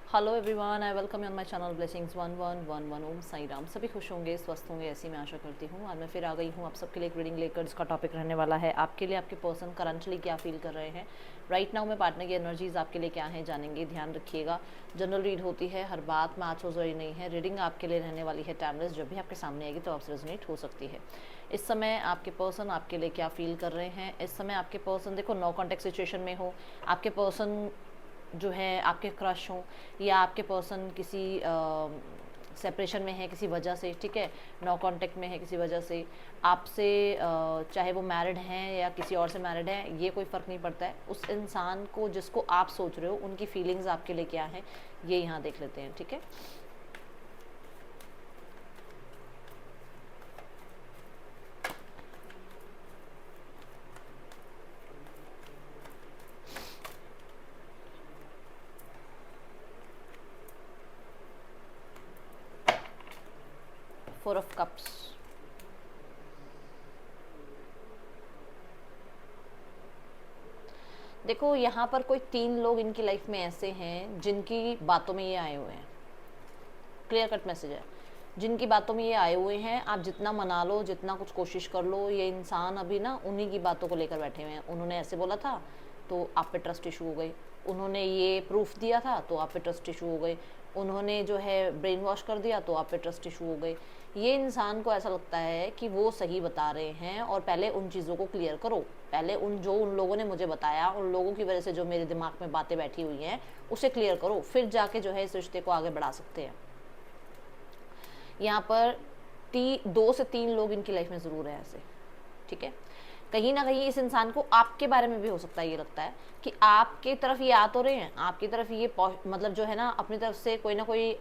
Hello everyone, I welcome you on my channel blessings 1111 ओम साई राम। सभी खुश होंगे, स्वस्थ होंगे, ऐसी मैं आशा करती हूँ। आज मैं फिर आ गई हूँ आप सबके लिए एक रीडिंग लेकर, जिसका टॉपिक रहने वाला है आपके लिए आपके पर्सन करंटली क्या फील कर रहे हैं राइट नाउ में। पार्टनर की एनर्जीज आपके लिए क्या है जानेंगे, ध्यान रखिएगा। जनरल रीड होती है, हर बात मैच हो जरूरी नहीं है। रीडिंग आपके लिए रहने वाली है टाइमलेस, जब भी आपके सामने आएगी तो आपसे रेजोनेट हो सकती है। इस समय आपके पर्सन आपके लिए क्या फील कर रहे हैं। इस समय आपके पर्सन देखो नो कॉन्टेक्ट सिचुएशन में हो, आपके पर्सन जो है आपके क्रश हों, या आपके पर्सन किसी सेपरेशन में है किसी वजह से, ठीक है, नो कांटेक्ट में है किसी वजह से आपसे, चाहे वो मैरिड हैं या किसी और से मैरिड है, ये कोई फ़र्क नहीं पड़ता है। उस इंसान को जिसको आप सोच रहे हो उनकी फीलिंग्स आपके लिए क्या है, ये यहाँ देख लेते हैं, ठीक है। फोर ऑफ कप्स, देखो यहाँ पर कोई 3 लोग इनकी लाइफ में ऐसे हैं जिनकी बातों में ये आए हुए हैं। क्लियर कट मैसेज है, जिनकी बातों में ये आए हुए हैं। आप जितना मना लो, जितना कुछ कोशिश कर लो, ये इंसान अभी ना उन्हीं की बातों को लेकर बैठे हुए हैं। उन्होंने ऐसे बोला था तो आप पे ट्रस्ट इशू हो गई, उन्होंने ये प्रूफ दिया था तो आप पे ट्रस्ट इशू हो गई, उन्होंने जो है ब्रेन वॉश कर दिया तो आप पे ट्रस्ट इशू हो गई। ये इंसान को ऐसा लगता है कि वो सही बता रहे हैं, और पहले उन चीज़ों को क्लियर करो। पहले उन लोगों ने मुझे बताया, उन लोगों की वजह से जो मेरे दिमाग में बातें बैठी हुई हैं उसे क्लियर करो, फिर जाके जो है इस रिश्ते को आगे बढ़ा सकते हैं। यहाँ पर 2 से 3 लोग इनकी लाइफ में ज़रूर है ऐसे, ठीक है। कहीं ना कहीं इस इंसान को आपके बारे में भी हो सकता है, ये लगता है कि आपकी तरफ ये आ तो रहे हैं, आपकी तरफ ये मतलब जो है ना अपनी तरफ से कोई ना कोई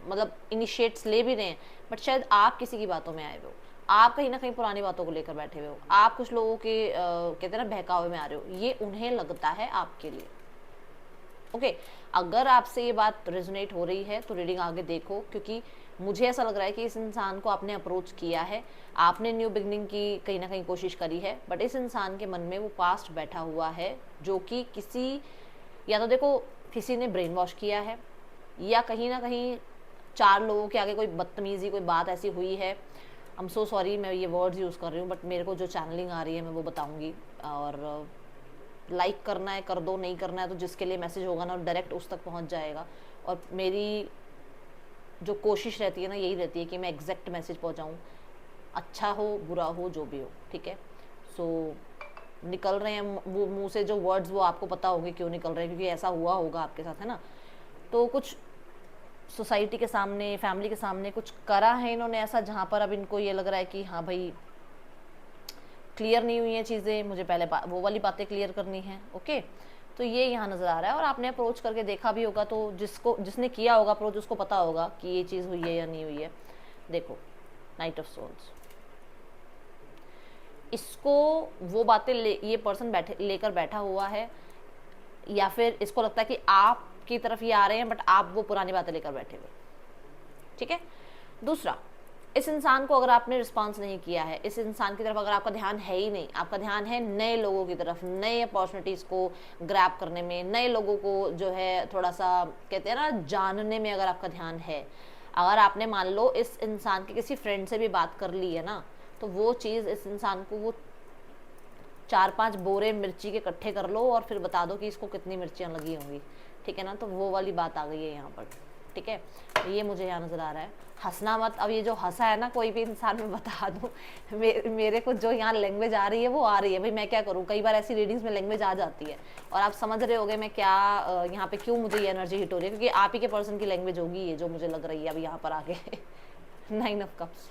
मतलब इनिशिएट्स ले भी रहे हैं, बट शायद आप किसी की बातों में आए हुए हो, आप कहीं ना कहीं पुरानी बातों को लेकर बैठे हुए हो, आप कुछ लोगों के कहते हैं ना बहकावे में आ रहे हो, ये उन्हें लगता है आपके लिए। ओके, अगर आपसे ये बात रेजोनेट हो रही है तो रीडिंग आगे देखो, क्योंकि मुझे ऐसा लग रहा है कि इस इंसान को आपने अप्रोच किया है, आपने न्यू बिगनिंग की कहीं ना कहीं कोशिश करी है, बट इस इंसान के मन में वो पास्ट बैठा हुआ है, जो कि किसी, या तो देखो किसी ने ब्रेन वॉश किया है, या कहीं ना कहीं 4 लोगों के आगे कोई बदतमीजी कोई बात ऐसी हुई है। आई एम सो सॉरी, मैं ये वर्ड्स यूज़ कर रही हूँ, बट मेरे को जो चैनलिंग आ रही है मैं वो बताऊँगी। और लाइक करना है कर दो, नहीं करना है तो जिसके लिए मैसेज होगा ना डायरेक्ट उस तक पहुंच जाएगा। और मेरी जो कोशिश रहती है ना यही रहती है कि मैं एग्जैक्ट मैसेज पहुंचाऊं, अच्छा हो बुरा हो जो भी हो, ठीक है। सो निकल रहे हैं वो मुंह से जो वर्ड्स, वो आपको पता होंगे क्यों निकल रहे हैं, क्योंकि ऐसा हुआ होगा आपके साथ, है ना। तो कुछ सोसाइटी के सामने, फैमिली के सामने कुछ करा है इन्होंने ऐसा, जहाँ पर अब इनको ये लग रहा है कि हाँ भाई क्लियर नहीं हुई हैं चीज़ें, मुझे पहले वो वाली बातें क्लियर करनी है। ओके, तो ये यहाँ नज़र आ रहा है, और आपने अप्रोच करके देखा भी होगा, तो जिसने किया होगा अप्रोच उसको पता होगा कि ये चीज़ हुई है या नहीं हुई है। देखो नाइट ऑफ सोल्स, इसको वो बातें ये पर्सन लेकर बैठा हुआ है, या फिर इसको लगता है कि आपकी तरफ ये आ रहे हैं बट आप वो पुरानी बातें लेकर बैठे हुए, ठीक है। दूसरा, इस इंसान को अगर आपने रिस्पॉन्स नहीं किया है, इस इंसान की तरफ अगर आपका ध्यान है ही नहीं, आपका ध्यान है नए लोगों की तरफ, नए अपॉर्चुनिटीज़ को ग्रैब करने में, नए लोगों को जो है थोड़ा सा कहते हैं ना जानने में अगर आपका ध्यान है, अगर आपने मान लो इस इंसान के किसी फ्रेंड से भी बात कर ली है ना, तो वो चीज़ इस इंसान को, वो 4-5 बोरे मिर्ची के इकट्ठे कर लो और फिर बता दो कि इसको कितनी मिर्चियाँ लगी होंगी, ठीक है ना। तो वो वाली बात आ गई है यहाँ पर, ठीक है। ये मुझे यहाँ नज़र आ रहा है। हंसना मत, अब ये जो हंसा है ना कोई भी इंसान, मैं बता दूँ मेरे को जो यहाँ लैंग्वेज आ रही है वो आ रही है भाई, मैं क्या करूँ, कई बार ऐसी रीडिंग्स में लैंग्वेज आ जाती है, और आप समझ रहे होगे मैं क्या यहाँ पे क्यों मुझे ये एनर्जी हिट हो रही है, क्योंकि आप ही के पर्सन की लैंग्वेज होगी ये जो मुझे लग रही है अब यहाँ पर आगे 9 ऑफ कप्स,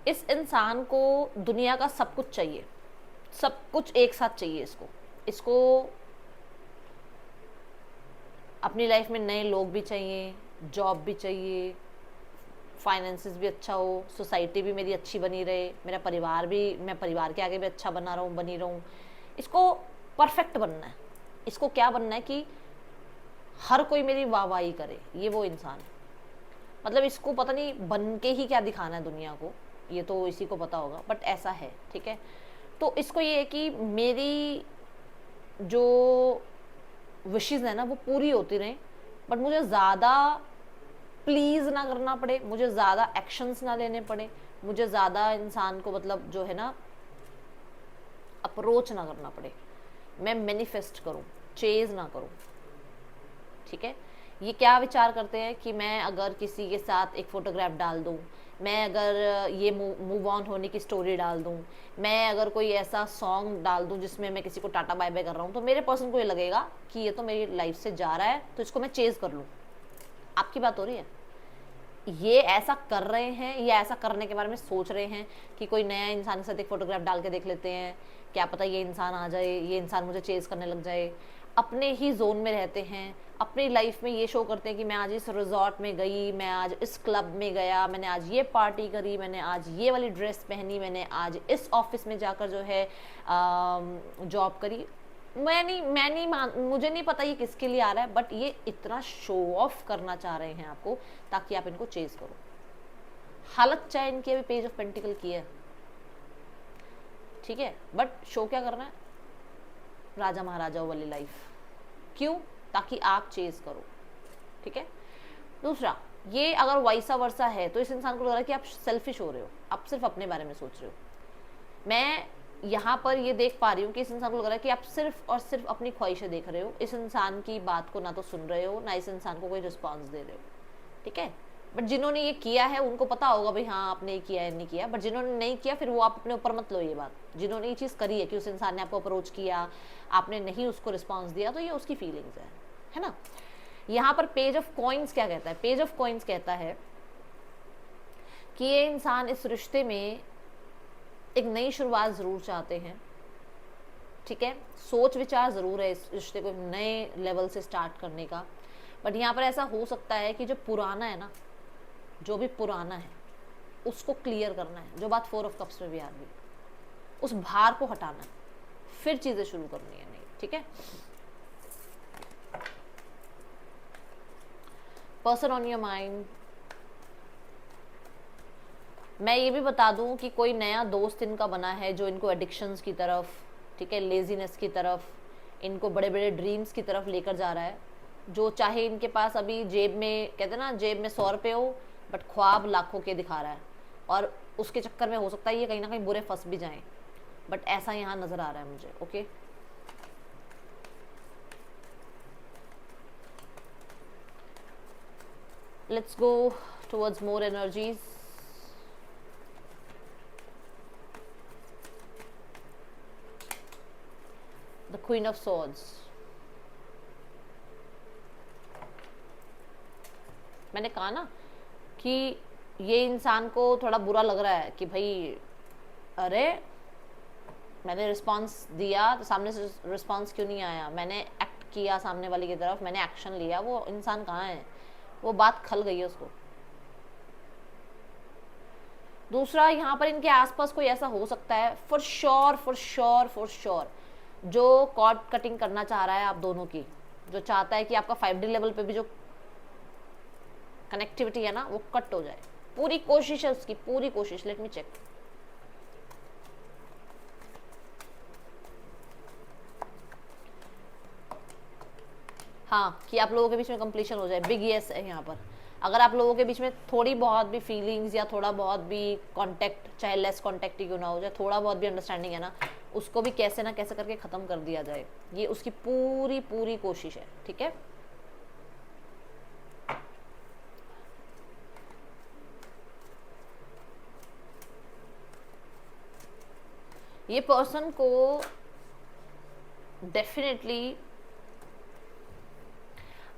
इस इंसान को दुनिया का सब कुछ चाहिए, सब कुछ एक साथ चाहिए इसको। इसको अपनी लाइफ में नए लोग भी चाहिए, जॉब भी चाहिए, फाइनेंसिस भी अच्छा हो, सोसाइटी भी मेरी अच्छी बनी रहे, मेरा परिवार भी, मैं परिवार के आगे भी अच्छा बना रहूँ, बनी रहूँ। इसको परफेक्ट बनना है, इसको क्या बनना है कि हर कोई मेरी वाहवाही करे, ये वो इंसान है। मतलब इसको पता नहीं बन के ही क्या दिखाना है दुनिया को, ये तो इसी को पता होगा, बट ऐसा है, ठीक है। तो इसको ये है कि मेरी जो विशेज़ है ना वो पूरी होती रहें, बट मुझे ज़्यादा प्लीज़ ना करना पड़े, मुझे ज़्यादा एक्शंस ना लेने पड़े, मुझे ज़्यादा इंसान को मतलब जो है ना अप्रोच ना करना पड़े, मैं मैनिफेस्ट करूं, चेज़ ना करूं, ठीक है। ये क्या विचार करते हैं कि मैं अगर किसी के साथ एक फ़ोटोग्राफ डाल दूं, मैं अगर ये मूव ऑन होने की स्टोरी डाल दूं, मैं अगर कोई ऐसा सॉन्ग डाल दूं जिसमें मैं किसी को टाटा बाय बाय कर रहा हूं, तो मेरे पर्सन को ये लगेगा कि ये तो मेरी लाइफ से जा रहा है, तो इसको मैं चेज़ कर लूँ। आपकी बात हो रही है? ये ऐसा कर रहे हैं या ऐसा करने के बारे में सोच रहे हैं कि कोई नया इंसान के साथ एक फ़ोटोग्राफ डाल के देख लेते हैं, क्या पता ये इंसान आ जाए, ये इंसान मुझे चेज़ करने लग जाए। अपने ही जोन में रहते हैं, अपनी लाइफ में ये शो करते हैं कि मैं आज इस रिजॉर्ट में गई, मैं आज इस क्लब में गया, मैंने आज ये पार्टी करी, मैंने आज ये वाली ड्रेस पहनी, मैंने आज इस ऑफिस में जाकर जो है जॉब करी। मुझे नहीं पता ये किसके लिए आ रहा है, बट ये इतना शो ऑफ करना चाह रहे हैं आपको ताकि आप इनको चेज करो। हालत चाहे इनकी अभी पेज ऑफ पेंटिकल की है, ठीक है, बट शो क्या करना है? राजा महाराजाओं वाली लाइफ। क्यों? ताकि आप चेज करो, ठीक है। दूसरा, ये अगर वैसा वर्सा है तो इस इंसान को लग रहा है कि आप सेल्फिश हो रहे हो, आप सिर्फ अपने बारे में सोच रहे हो। मैं यहाँ पर ये देख पा रही हूँ कि इस इंसान को लग रहा है कि आप सिर्फ और सिर्फ अपनी ख्वाहिशें देख रहे हो, इस इंसान की बात को ना तो सुन रहे हो, ना इस इंसान को कोई रिस्पॉन्स दे रहे हो, ठीक है। बट जिन्होंने ये किया है उनको पता होगा भाई हाँ आपने ये किया है, नहीं किया। बट जिन्होंने नहीं किया, फिर वो आप अपने ऊपर मत लो ये बात। जिन्होंने ये चीज़ करी है कि उस इंसान ने आपको अप्रोच किया, आपने नहीं उसको रिस्पॉन्स दिया, तो ये उसकी फीलिंग्स है ना। यहाँ पर पेज ऑफ कॉइन्स क्या कहता है? पेज ऑफ कॉइन्स कहता है कि ये इंसान इस रिश्ते में एक नई शुरुआत ज़रूर चाहते हैं, ठीक है। सोच विचार ज़रूर है इस रिश्ते को नए लेवल से स्टार्ट करने का। बट यहाँ पर ऐसा हो सकता है कि जो पुराना है ना, जो भी पुराना है उसको क्लियर करना है। जो बात 4 ऑफ कप्स में भी आ रही है, उस भार को हटाना है, फिर चीज़ें शुरू करनी है, नहीं, ठीक है। Person on your mind. मैं ये भी बता दूं कि कोई नया दोस्त इनका बना है जो इनको एडिक्शंस की तरफ, ठीक है, लेजीनेस की तरफ, इनको बड़े बड़े ड्रीम्स की तरफ लेकर जा रहा है। जो चाहे इनके पास अभी जेब में, कहते हैं ना, जेब में 100 रुपये हो बट ख्वाब लाखों के दिखा रहा है, और उसके चक्कर में हो सकता है ये कहीं ना कहीं बुरे फंस भी जाएं। बट ऐसा यहाँ नज़र आ रहा है मुझे, okay. Let's go towards more energies. The queen of swords. मैंने कहा ना कि ये इंसान को थोड़ा बुरा लग रहा है कि भाई अरे मैंने रिस्पांस दिया तो सामने से रिस्पांस क्यों नहीं आया, मैंने एक्ट किया सामने वाले की तरफ, मैंने एक्शन लिया, वो इंसान कहाँ है? वो बात खल गई है उसको। दूसरा, यहाँ पर इनके आसपास कोई ऐसा हो सकता है फॉर श्योर जो कॉर्ड कटिंग करना चाह रहा है आप दोनों की, जो चाहता है कि आपका 5D लेवल पे भी जो कनेक्टिविटी है ना वो कट हो जाए। पूरी कोशिश है उसकी, पूरी कोशिश। Let me check. हाँ, कि आप लोगों के बीच में कंप्लीशन हो जाए। बिग येस है यहाँ पर। अगर आप लोगों के बीच में थोड़ी बहुत भी फीलिंग्स या थोड़ा बहुत भी कांटेक्ट, चाहे लेस कांटेक्ट ही क्यों ना हो जाए, थोड़ा बहुत भी अंडरस्टैंडिंग है ना, उसको भी कैसे ना कैसे करके ख़त्म कर दिया जाए। ये उसकी पूरी पूरी कोशिश है, ठीक है। ये पर्सन को डेफिनेटली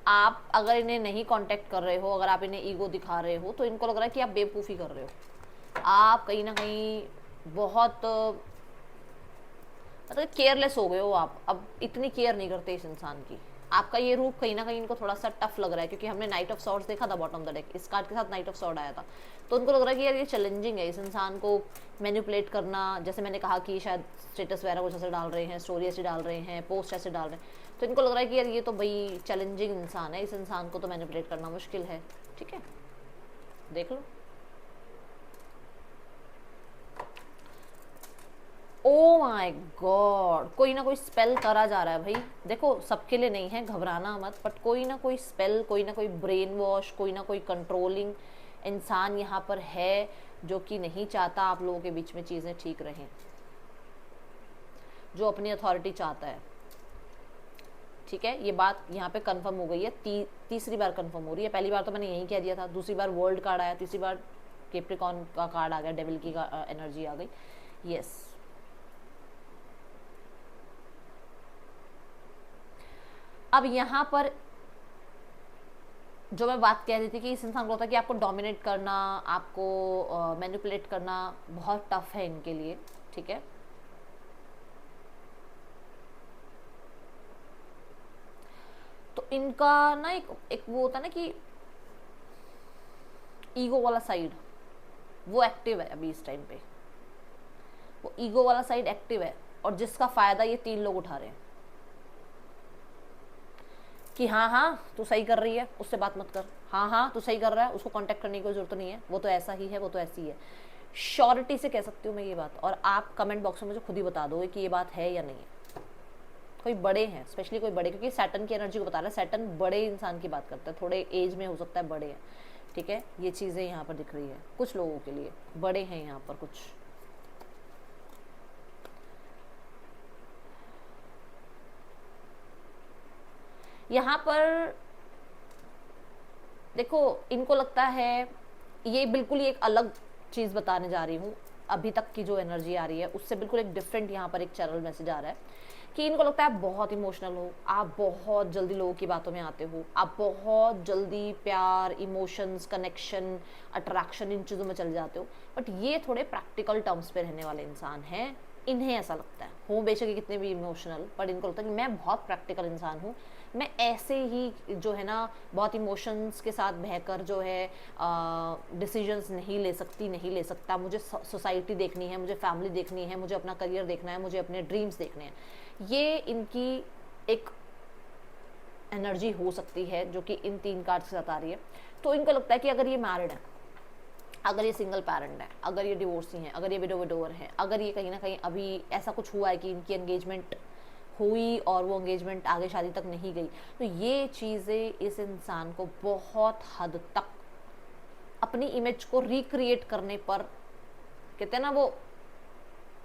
आप अगर इन्हें नहीं कांटेक्ट कर रहे हो, अगर आप इन्हें ईगो दिखा रहे हो, तो इनको लग रहा है कि आप बेवकूफ़ी कर रहे हो। आप कहीं ना कहीं बहुत मतलब केयरलेस हो गए हो। आप अब इतनी केयर नहीं करते इस इंसान की। आपका ये रूप कहीं ना कहीं इनको थोड़ा सा टफ लग रहा है, क्योंकि हमने नाइट ऑफ सॉर्ड्स देखा था बॉटम ऑफ द डेक, इस कार्ड के साथ नाइट ऑफ सॉर्ड आया था, तो उनको लग रहा है कि यार ये चैलेंजिंग है, इस इंसान को मैनिपुलेट करना। जैसे मैंने कहा कि शायद स्टेटस वगैरह कुछ ऐसे डाल रहे हैं, स्टोरी ऐसे डाल रहे हैं, पोस्ट ऐसे डाल रहे हैं, तो इनको लग रहा है कि यार ये तो भाई चैलेंजिंग इंसान है, इस इंसान को तो मैनिपुलेट करना मुश्किल है। ठीक है, देख लो। ओ माय गॉड, कोई ना कोई स्पेल करा जा रहा है भाई। देखो सबके लिए नहीं है, घबराना मत, बट कोई ना कोई स्पेल, कोई ना कोई ब्रेन वॉश, कोई ना कोई कंट्रोलिंग इंसान यहाँ पर है जो कि नहीं चाहता आप लोगों के बीच में चीज़ें ठीक रहें, जो अपनी अथॉरिटी चाहता है। ठीक है, ये बात यहाँ पे कंफर्म हो गई है, तीसरी बार कंफर्म हो रही है। पहली बार तो मैंने यही कह दिया था, दूसरी बार वर्ल्ड कार्ड आया, तीसरी बार कैप्रिकॉर्न का कार्ड आ गया, डेविल की एनर्जी आ गई। यस, अब यहाँ पर जो मैं बात कह रही थी कि इस इंसान को होता है कि आपको डोमिनेट करना, आपको मैनिपुलेट करना बहुत टफ है इनके लिए। ठीक है, तो इनका ना एक वो होता है ना कि ईगो वाला साइड, वो एक्टिव है अभी इस टाइम पे, वो ईगो वाला साइड एक्टिव है, और जिसका फायदा ये 3 लोग उठा रहे हैं कि हाँ हाँ तू सही कर रही है, उससे बात मत कर, हाँ हाँ तू सही कर रहा है, उसको कांटेक्ट करने की कोई जरूरत नहीं है, वो तो ऐसा ही है, वो तो ऐसी है। श्योरिटी से कह सकती हूँ मैं ये बात, और आप कमेंट बॉक्स में मुझे खुद ही बता दोगे कि ये बात है या नहीं है। कोई बड़े हैं, स्पेशली कोई बड़े, क्योंकि सैटर्न की एनर्जी को बता रहा है, सैटर्न बड़े इंसान की बात करता है, थोड़े एज में हो सकता है बड़े हैं। ठीक है, ये चीज़ें यहाँ पर दिख रही है कुछ लोगों के लिए, बड़े हैं यहाँ पर कुछ। यहाँ पर देखो इनको लगता है, ये बिल्कुल ही एक अलग चीज़ बताने जा रही हूँ, अभी तक की जो एनर्जी आ रही है उससे बिल्कुल एक डिफरेंट यहाँ पर एक चैनल मैसेज आ रहा है कि इनको लगता है आप बहुत इमोशनल हो, आप बहुत जल्दी लोगों की बातों में आते हो, आप बहुत जल्दी प्यार, इमोशंस, कनेक्शन, अट्रैक्शन, इन चीज़ों में चले जाते हो। बट ये थोड़े प्रैक्टिकल टर्म्स पे रहने वाले इंसान हैं, इन्हें ऐसा लगता है, हो बेशक ये कितने भी इमोशनल, पर इनको लगता है कि मैं बहुत प्रैक्टिकल इंसान हूँ, मैं ऐसे ही जो है ना बहुत इमोशंस के साथ बहकर जो है डिसीजंस नहीं ले सकता, मुझे सोसाइटी देखनी है, मुझे फैमिली देखनी है, मुझे अपना करियर देखना है, मुझे अपने ड्रीम्स देखने हैं। ये इनकी एक एनर्जी हो सकती है जो कि इन 3 कार्ड्स के साथ आ रही है। तो इनको लगता है कि अगर ये मैरिड है, अगर ये सिंगल पेरेंट है, अगर ये डिवोर्सी हैं, अगर ये विडोवर हैं, अगर ये कहीं ना कहीं अभी ऐसा कुछ हुआ है कि इनकी एंगेजमेंट हुई और वो एंगेजमेंट आगे शादी तक नहीं गई, तो ये चीज़ें इस इंसान को बहुत हद तक अपनी इमेज को रिक्रिएट करने पर, कहते हैं ना, वो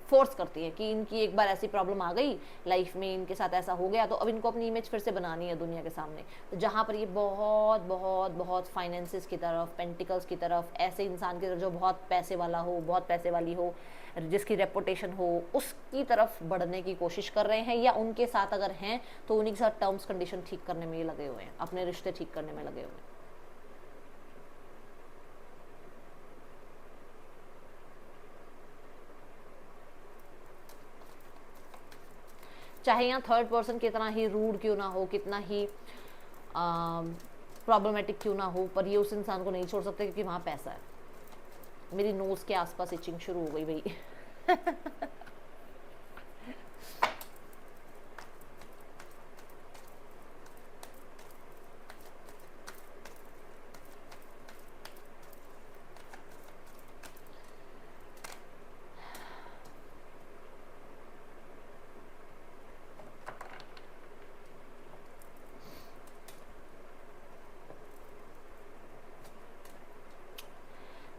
फोर्स करती है कि इनकी एक बार ऐसी प्रॉब्लम आ गई लाइफ में, इनके साथ ऐसा हो गया, तो अब इनको अपनी इमेज फिर से बनानी है दुनिया के सामने। तो जहाँ पर ये बहुत बहुत बहुत फाइनेंसिस की तरफ, पेंटिकल्स की तरफ, ऐसे इंसान की तरफ जो बहुत पैसे वाला हो, बहुत पैसे वाली हो, जिसकी रेपुटेशन हो, उसकी तरफ बढ़ने की कोशिश कर रहे हैं, या उनके साथ अगर हैं तो उन्हीं के साथ टर्म्स कंडीशन ठीक करने में ये लगे हुए हैं, अपने रिश्ते ठीक करने में लगे हुए हैं। चाहे यहाँ थर्ड पर्सन कितना ही रूड क्यों ना हो, कितना ही प्रॉब्लमेटिक क्यों ना हो, पर ये उस इंसान को नहीं छोड़ सकते क्योंकि वहाँ पैसा है। मेरी नोज के आसपास इचिंग शुरू हो गई भाई।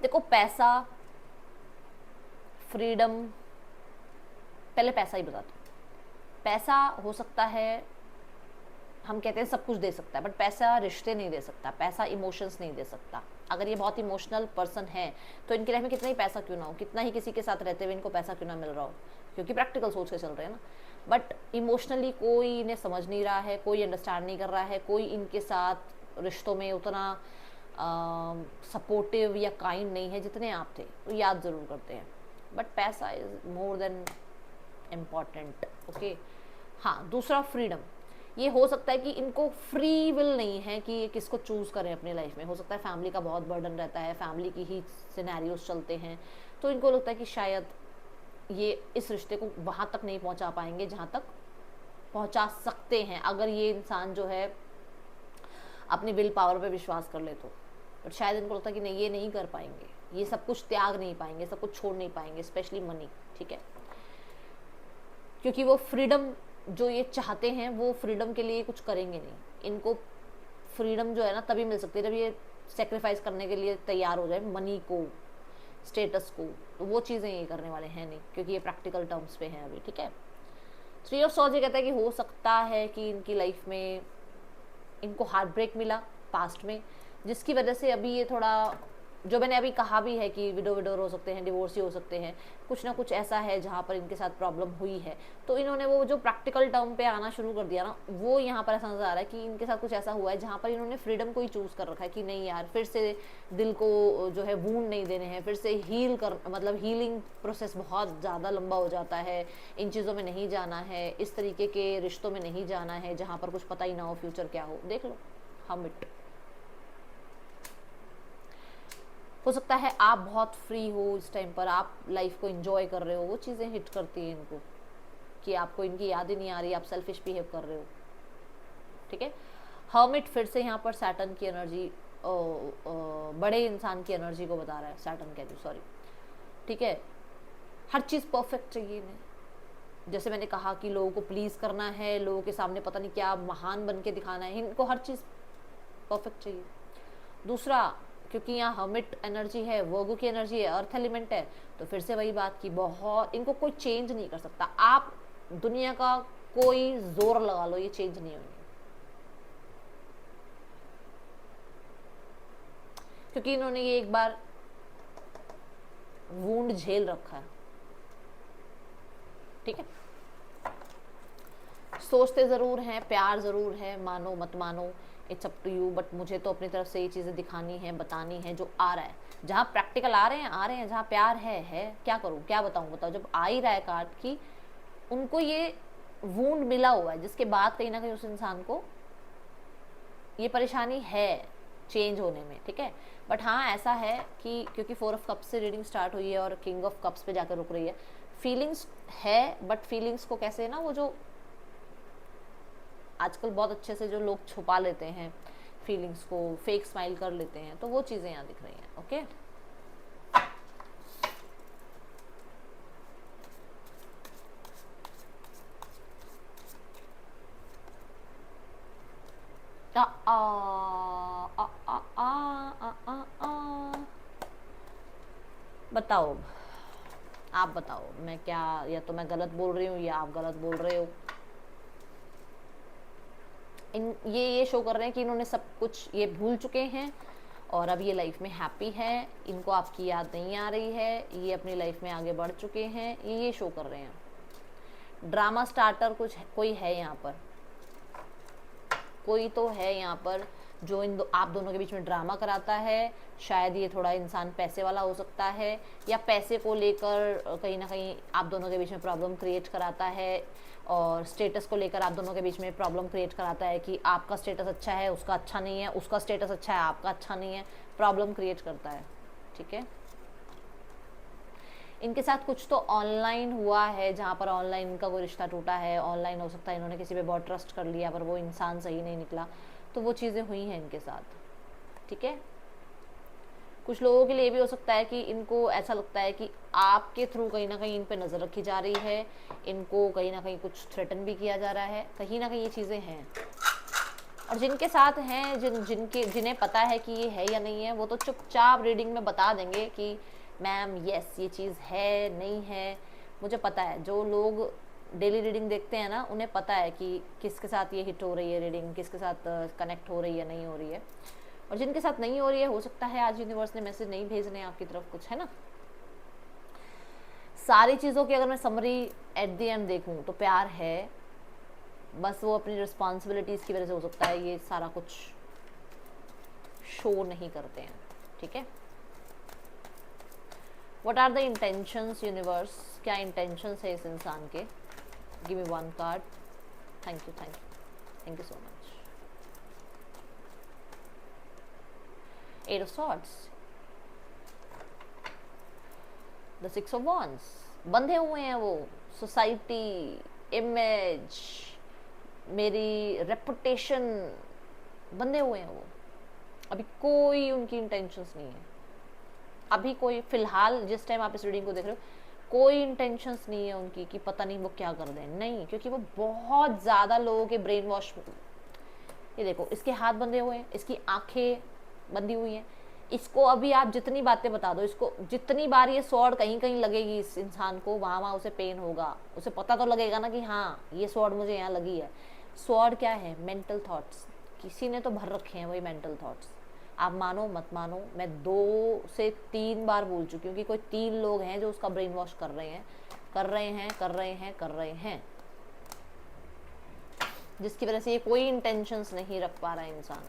देखो पैसा, फ्रीडम, पहले पैसा ही बता दो। पैसा हो सकता है, हम कहते हैं सब कुछ दे सकता है, बट पैसा रिश्ते नहीं दे सकता, पैसा इमोशंस नहीं दे सकता। अगर ये बहुत इमोशनल पर्सन है तो इनके लाइफ में कितना ही पैसा क्यों ना हो, कितना ही किसी के साथ रहते हुए इनको पैसा क्यों ना मिल रहा हो, क्योंकि प्रैक्टिकल सोच के चल रहे हैं ना, बट इमोशनली कोई इन्हें समझ नहीं रहा है, कोई अंडरस्टैंड नहीं कर रहा है, कोई इनके साथ रिश्तों में उतना सपोर्टिव या काइंड नहीं है जितने आप थे, तो याद ज़रूर करते हैं, बट पैसा is more than important. Okay, हाँ, दूसरा फ्रीडम। ये हो सकता है कि इनको फ्री विल नहीं है कि ये किसको चूज़ करें अपनी लाइफ में। हो सकता है फैमिली का बहुत बर्डन रहता है, फैमिली की ही सिनेरियोज चलते हैं, तो इनको लगता है कि शायद ये इस रिश्ते को वहाँ तक नहीं पहुँचा पाएंगे जहाँ तक पहुँचा सकते हैं अगर ये इंसान जो है अपनी विल पावर पे विश्वास कर ले तो। बट शायद इनको लगता है कि नहीं, ये नहीं कर पाएंगे, ये सब कुछ त्याग नहीं पाएंगे, सब कुछ छोड़ नहीं पाएंगे, स्पेशली मनी, ठीक है। क्योंकि वो फ्रीडम जो ये चाहते हैं वो फ्रीडम के लिए कुछ करेंगे नहीं। इनको फ्रीडम जो है ना तभी मिल सकती है जब ये सेक्रीफाइस करने के लिए तैयार हो जाए, मनी को, स्टेटस को। तो वो चीज़ें ये करने वाले हैं नहीं, क्योंकि ये प्रैक्टिकल टर्म्स पे हैं अभी, ठीक है। 3 ऑफ सॉर्ड्स ये कहता है कि हो सकता है कि इनकी लाइफ में इनको हार्ट ब्रेक मिला पास्ट में, जिसकी वजह से अभी ये थोड़ा, जो मैंने अभी कहा भी है कि विडोर हो सकते हैं, डिवोर्स ही हो सकते हैं, कुछ ना कुछ ऐसा है जहाँ पर इनके साथ प्रॉब्लम हुई है। तो इन्होंने वो जो प्रैक्टिकल टर्म पे आना शुरू कर दिया ना, वो यहाँ पर ऐसा नजर आ रहा है कि इनके साथ कुछ ऐसा हुआ है जहाँ पर इन्होंने फ्रीडम को ही चूज़ कर रखा है कि नहीं यार, फिर से दिल को जो है वूंड नहीं देने हैं, फिर से हील कर, मतलब हीलिंग प्रोसेस बहुत ज़्यादा लंबा हो जाता है, इन चीज़ों में नहीं जाना है, इस तरीके के रिश्तों में नहीं जाना है जहाँ पर कुछ पता ही ना हो फ्यूचर क्या हो। देख लो हर्मिट। हो सकता है आप बहुत फ्री हो इस टाइम पर, आप लाइफ को एंजॉय कर रहे हो, वो चीज़ें हिट करती हैं इनको कि आपको इनकी याद ही नहीं आ रही, आप सेल्फिश बिहेव कर रहे हो, ठीक है। हर्मिट फिर से यहाँ पर सैटर्न की एनर्जी, बड़े इंसान की एनर्जी को बता रहा है, सैटर्न कह रही हूँ, सॉरी, ठीक है। हर चीज़ परफेक्ट चाहिए इन्हें, जैसे मैंने कहा कि लोगों को प्लीज़ करना है, लोगों के सामने पता नहीं क्या महान बन के दिखाना है, इनको हर चीज़ परफेक्ट चाहिए। दूसरा, क्योंकि यहाँ हर्मिट एनर्जी है, वर्गो की एनर्जी है, अर्थ एलिमेंट है, तो फिर से वही बात की बहुत, इनको कोई चेंज नहीं कर सकता। आप दुनिया का कोई जोर लगा लो, ये चेंज नहीं होंगे, क्योंकि इन्होंने ये एक बार वूंड झेल रखा है, ठीक है। सोचते ज़रूर हैं, प्यार ज़रूर है, मानो मत मानो, it's up to you, but मुझे तो अपनी तरफ से ये चीज़ें दिखानी है, बतानी है जो आ रहा है, जहाँ प्रैक्टिकल आ रहे हैं, जहाँ प्यार है, क्या करूँ, क्या बताऊँ, बताओ। जब आ ही रहा है कार्ड की, उनको ये वूंड मिला हुआ है, जिसके बाद कहीं ना कहीं उस इंसान को ये परेशानी है चेंज होने में, ठीक है। बट हाँ, ऐसा है कि क्योंकि 4 ऑफ कप्स से रीडिंग स्टार्ट हुई है और किंग ऑफ कप्स पे जाकर रुक रही है, फीलिंग्स है, बट फीलिंग्स को कैसे ना, वो जो आजकल बहुत अच्छे से जो लोग छुपा लेते हैं फीलिंग्स को, फेक स्माइल कर लेते हैं, तो वो चीज़ें यहाँ दिख रही हैं, ओके। आ आ आ आ आ आ आ बताओ, आप बताओ, मैं क्या, या तो मैं गलत बोल रही हूँ या आप गलत बोल रहे हो। ये शो कर रहे हैं कि इन्होंने सब कुछ ये भूल चुके हैं और अब ये लाइफ में हैप्पी है, इनको आपकी याद नहीं आ रही है, ये अपनी लाइफ में आगे बढ़ चुके हैं, ये शो कर रहे हैं। ड्रामा स्टार्टर कुछ कोई है यहाँ पर, कोई तो है यहाँ पर जो आप दोनों के बीच में ड्रामा कराता है। शायद ये थोड़ा इंसान पैसे वाला हो सकता है, या पैसे को लेकर कहीं ना कहीं आप दोनों के बीच में प्रॉब्लम क्रिएट कराता है, और स्टेटस को लेकर आप दोनों के बीच में प्रॉब्लम क्रिएट कराता है कि आपका स्टेटस अच्छा है, उसका अच्छा नहीं है, उसका स्टेटस अच्छा है, आपका अच्छा नहीं है, प्रॉब्लम क्रिएट करता है, ठीक है। इनके साथ कुछ तो ऑनलाइन हुआ है, जहाँ पर ऑनलाइन इनका कोई रिश्ता टूटा है, ऑनलाइन हो सकता है इन्होंने किसी पे बहुत ट्रस्ट कर लिया पर वो इंसान सही नहीं निकला, तो वो चीज़ें हुई हैं इनके साथ, ठीक है। कुछ लोगों के लिए भी हो सकता है कि इनको ऐसा लगता है कि आपके थ्रू कहीं ना कहीं इन पे नज़र रखी जा रही है, इनको कहीं ना कहीं कुछ थ्रेटन भी किया जा रहा है, कहीं ना कहीं ये चीज़ें हैं। और जिनके साथ हैं, जिन्हें पता है कि ये है या नहीं है, वो तो चुपचाप रीडिंग में बता देंगे कि मैम यस ये चीज़ है, नहीं है, मुझे पता है। जो लोग डेली रीडिंग देखते हैं ना, उन्हें पता है कि किसके साथ ये हिट हो रही है रीडिंग, किसके साथ कनेक्ट हो रही है, नहीं हो रही है। और जिनके साथ नहीं हो रही है, हो सकता है आज यूनिवर्स ने मैसेज नहीं भेजने आपकी तरफ कुछ, है ना। सारी चीज़ों की अगर मैं समरी एट द एंड देखूं तो प्यार है, बस वो अपनी रिस्पॉन्सिबिलिटीज़ की वजह से हो सकता है ये सारा कुछ शो नहीं करते हैं, ठीक है। What are the intentions universe, क्या इंटेंशंस है इस इंसान के। Give me 1 card, thank you, thank you. Thank you so much. 8 of swords, the 6 of wands, बंधे हुए हैं वो, सोसाइटी, इमेज, मेरी रेपुटेशन, बंधे हुए हैं वो। अभी कोई उनकी इंटेंशंस नहीं है, अभी कोई फिलहाल जिस टाइम आप इस रीडिंग को देख रहे हो कोई इंटेंशंस नहीं है उनकी कि पता नहीं वो क्या कर दें, नहीं, क्योंकि वो बहुत ज़्यादा लोगों के ब्रेन वॉश। ये देखो, इसके हाथ बंधे हुए हैं, इसकी आंखें बंधी हुई हैं, इसको अभी आप जितनी बातें बता दो, इसको जितनी बार ये स्वॉर्ड कहीं कहीं लगेगी इस इंसान को, वहाँ वहाँ उसे पेन होगा, उसे पता तो लगेगा ना कि हाँ ये स्वॉर्ड मुझे यहाँ लगी है। स्वॉर्ड क्या है? मेंटल थॉट्स, किसी ने तो भर रखे हैं वही मेंटल थॉट्स। आप मानो मत मानो, मैं 2 से 3 बार बोल चुकी हूँ कि कोई 3 लोग हैं जो उसका ब्रेन वॉश कर रहे हैं, कर रहे हैं, कर रहे हैं, कर रहे हैं, जिसकी वजह से ये कोई इंटेंशंस नहीं रख पा रहा है इंसान।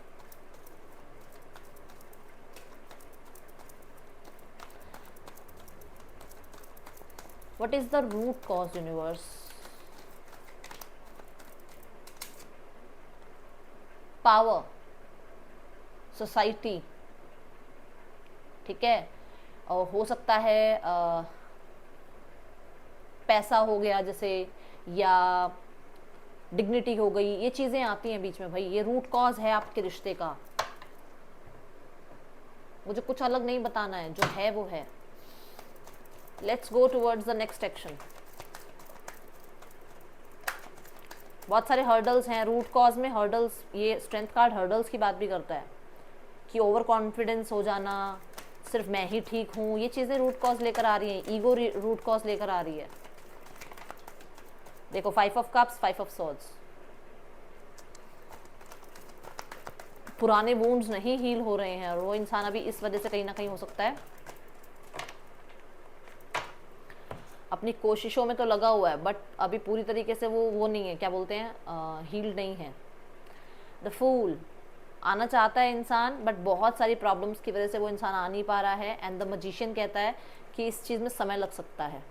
What is the root cause, universe? Power, society, ठीक है, और हो सकता है पैसा हो गया जैसे, या डिग्निटी हो गई, ये चीज़ें आती हैं बीच में। भाई ये रूट कॉज है आपके रिश्ते का, मुझे कुछ अलग नहीं बताना है, जो है वो है। Let's go towards the next action. बहुत सारे हर्डल्स हैं रूट कॉज में, हर्डल्स, ये स्ट्रेंथ कार्ड हर्डल्स की बात भी करता है कि ओवर कॉन्फिडेंस हो जाना, सिर्फ मैं ही ठीक हूँ, ये चीज़ें रूट कॉज लेकर आ रही हैं, ईगो रूट कॉज लेकर आ रही है। देखो 5 ऑफ कप्स, 5 ऑफ सॉर्ड्स, पुराने वुंड्स नहीं हील हो रहे हैं और वो इंसान अभी इस वजह से कहीं ना कहीं हो सकता है अपनी कोशिशों में तो लगा हुआ है, बट अभी पूरी तरीके से वो नहीं है, क्या बोलते हैं, हील्ड नहीं है। द फूल, आना चाहता है इंसान बट बहुत सारी प्रॉब्लम्स की वजह से वो इंसान आ नहीं पा रहा है। एंड द मैजिशियन कहता है कि इस चीज़ में समय लग सकता है।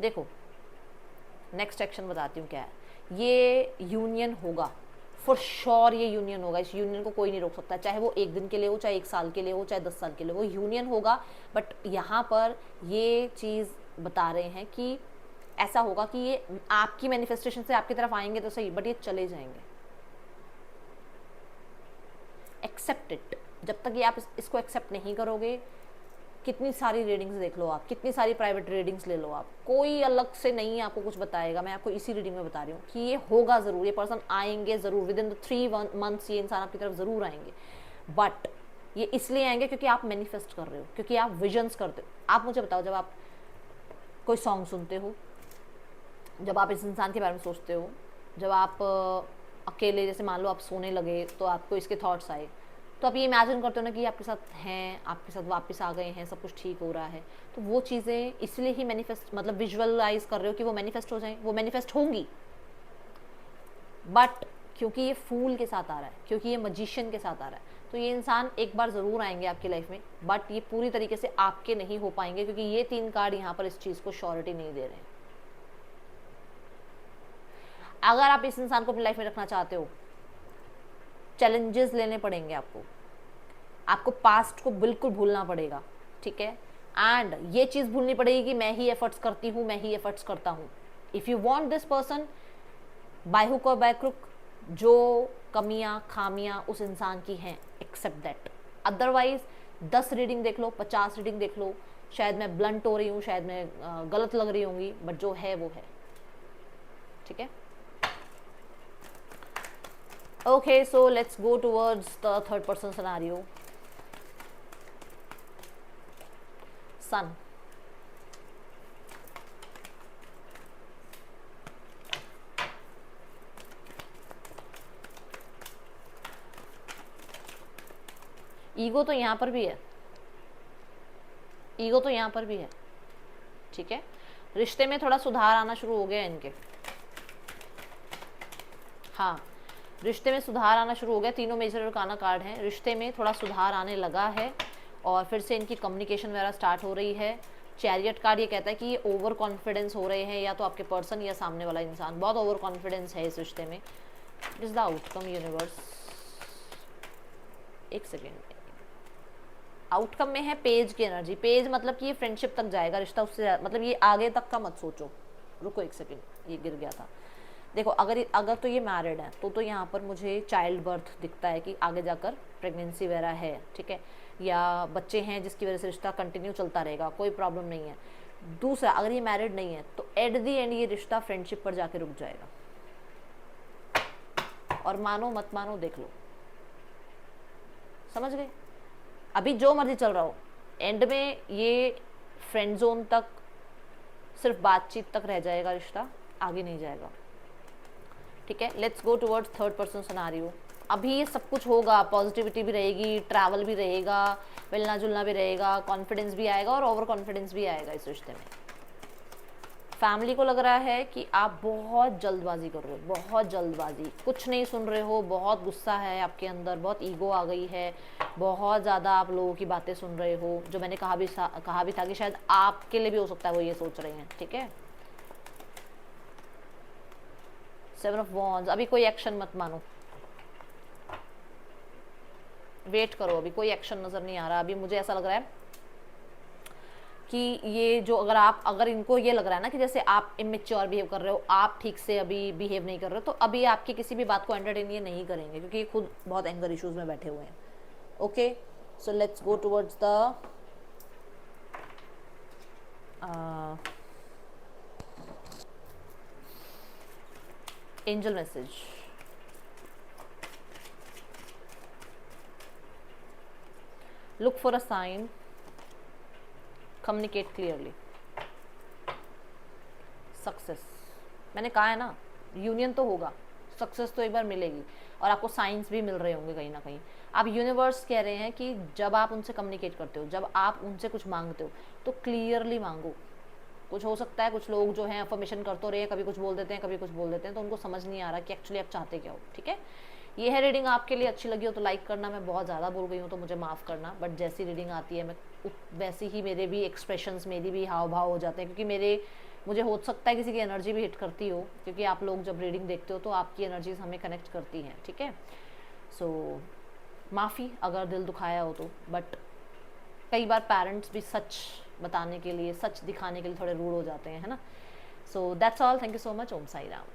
देखो नेक्स्ट एक्शन बताती हूँ क्या है। ये यूनियन होगा फॉर श्योर, ये यूनियन होगा, इस यूनियन को कोई नहीं रोक सकता, चाहे वो 1 दिन के लिए हो, चाहे 1 साल के लिए हो, चाहे 10 साल के लिए, वो यूनियन होगा। बट यहाँ पर ये चीज़ बता रहे हैं कि ऐसा होगा कि ये आपकी मैनिफेस्टेशन से आपकी तरफ आएंगे तो सही, बट ये चले जाएंगे। एक्सेप्ट इट, जब तक ये आप इसको एक्सेप्ट नहीं करोगे, कितनी सारी रीडिंग्स देख लो आप, कितनी सारी प्राइवेट रीडिंग्स ले लो आप, कोई अलग से नहीं आपको कुछ बताएगा। मैं आपको इसी रीडिंग में बता रही हूँ कि ये होगा ज़रूर, ये पर्सन आएंगे ज़रूर, विद इन द 3 months ये इंसान आपकी तरफ ज़रूर आएंगे। बट ये इसलिए आएंगे क्योंकि आप मैनिफेस्ट कर रहे हो, क्योंकि आप विजन्स करते हो। आप मुझे बताओ, जब आप कोई सॉन्ग सुनते हो, जब आप इस इंसान के बारे में सोचते हो, जब आप अकेले, जैसे मान लो आप सोने लगे तो आपको इसके थॉट्स आए, तो आप ये इमेजिन करते हो ना कि आपके साथ हैं, आपके साथ वापस आ गए हैं, सब कुछ ठीक हो रहा है। तो वो चीज़ें इसलिए ही मैनिफेस्ट, मतलब विजुअलाइज कर रहे हो कि वो मैनिफेस्ट हो जाएं, वो मैनिफेस्ट होंगी। बट क्योंकि ये फूल के साथ आ रहा है, क्योंकि ये मैजिशियन के साथ आ रहा है, तो ये इंसान एक बार ज़रूर आएंगे आपकी लाइफ में, बट ये पूरी तरीके से आपके नहीं हो पाएंगे, क्योंकि ये 3 कार्ड यहाँ पर इस चीज़ को श्योरिटी नहीं दे रहे हैं। अगर आप इस इंसान को अपनी लाइफ में रखना चाहते हो, चैलेंजेस लेने पड़ेंगे आपको पास्ट को बिल्कुल भूलना पड़ेगा, ठीक है। एंड ये चीज़ भूलनी पड़ेगी कि मैं ही एफर्ट्स करती हूँ, मैं ही एफर्ट्स करता हूँ। If you want this person, by hook और बाय क्रुक, जो कमियाँ खामियाँ उस इंसान की हैं, एक्सेप्ट दैट। अदरवाइज 10 रीडिंग देख लो, 50 रीडिंग देख लो, शायद मैं ब्लंट हो रही हूँ, शायद मैं गलत लग रही होंगी, बट जो है वो है, ठीक है। Okay, so let's go towards the third person scenario. Sun. Ego तो यहाँ पर भी है, ईगो तो यहाँ पर भी है, ठीक है। रिश्ते में थोड़ा सुधार आना शुरू हो गया इनके, हाँ, रिश्ते में सुधार आना शुरू हो गया। तीनों मेजर अरकाना कार्ड हैं, रिश्ते में थोड़ा सुधार आने लगा है और फिर से इनकी कम्युनिकेशन वगैरह स्टार्ट हो रही है। चैरियट कार्ड ये कहता है कि ये ओवर कॉन्फिडेंस हो रहे हैं, या तो आपके पर्सन या सामने वाला इंसान बहुत ओवर कॉन्फिडेंस है इस रिश्ते में। It is the outcome universe. एक सेकेंड, आउटकम में है पेज की एनर्जी। पेज मतलब कि ये फ्रेंडशिप तक जाएगा रिश्ता, उससे मतलब ये आगे तक का मत सोचो। रुको एक सेकेंड, ये गिर गया था। देखो अगर तो ये मैरिड है तो यहाँ पर मुझे चाइल्ड बर्थ दिखता है कि आगे जाकर प्रेगनेंसी वगैरह है, ठीक है, या बच्चे हैं जिसकी वजह से रिश्ता कंटिन्यू चलता रहेगा, कोई प्रॉब्लम नहीं है। दूसरा, अगर ये मैरिड नहीं है तो एट दी एंड ये रिश्ता फ्रेंडशिप पर जाके रुक जाएगा। और मानो मत मानो देख लो, समझ गए? अभी जो मर्जी चल रहा हो, एंड में ये फ्रेंड जोन तक, सिर्फ बातचीत तक रह जाएगा रिश्ता, आगे नहीं जाएगा, ठीक है। Let's go towards third person scenario. अभी ये सब कुछ होगा, पॉजिटिविटी भी रहेगी, ट्रैवल भी रहेगा, मिलना जुलना भी रहेगा, कॉन्फिडेंस भी आएगा और ओवर कॉन्फिडेंस भी आएगा इस रिश्ते में। फैमिली को लग रहा है कि आप बहुत जल्दबाजी कर रहे हो, बहुत जल्दबाजी, कुछ नहीं सुन रहे हो, बहुत गुस्सा है आपके अंदर, बहुत ईगो आ गई है, बहुत ज़्यादा आप लोगों की बातें सुन रहे हो। जो मैंने कहा भी था कि शायद आपके लिए भी हो सकता है वो ये सोच रहे हैं, ठीक है। 7 ऑफ वॉन्ड्स, अभी कोई एक्शन मत मानो, वेट करो, अभी कोई एक्शन नज़र नहीं आ रहा। अभी मुझे ऐसा लग रहा है कि ये जो अगर इनको ये लग रहा है ना कि जैसे आप इमेच्योर बिहेव कर रहे हो, आप ठीक से अभी बिहेव नहीं कर रहे हो, तो अभी आपकी किसी भी बात को एंटरटेन ये नहीं करेंगे, क्योंकि ये खुद बहुत एंगर इश्यूज में बैठे हुए हैं। Okay, so let's go towards the angel message. Look for a sign, communicate clearly, success. मैंने कहा है ना, यूनियन तो होगा, सक्सेस तो एक बार मिलेगी, और आपको साइंस भी मिल रहे होंगे कहीं ना कहीं। आप यूनिवर्स कह रहे हैं कि जब आप उनसे कम्युनिकेट करते हो, जब आप उनसे कुछ मांगते हो, तो क्लियरली मांगो। कुछ हो सकता है कुछ लोग जो हैं अफर्मेशन करते रहे हैं, कभी कुछ बोल देते हैं, कभी कुछ बोल देते हैं, तो उनको समझ नहीं आ रहा कि एक्चुअली आप चाहते क्या हो, ठीक है। ये है रीडिंग, आपके लिए अच्छी लगी हो तो लाइक करना, मैं बहुत ज़्यादा बोल गई हूँ तो मुझे माफ़ करना, बट जैसी रीडिंग आती है मैं वैसे ही मेरे भी एक्सप्रेशंस, मेरी भी हाव भाव हो जाते हैं, क्योंकि मुझे हो सकता है किसी की एनर्जी भी हिट करती हो, क्योंकि आप लोग जब रीडिंग देखते हो तो आपकी एनर्जीज हमें कनेक्ट करती हैं, ठीक है। सो माफ़ी अगर दिल दुखाया हो तो, बट कई बार पेरेंट्स भी सच बताने के लिए, सच दिखाने के लिए थोड़े रूड हो जाते हैं, है ना। So that's all, thank you so much, Om Sai Ram.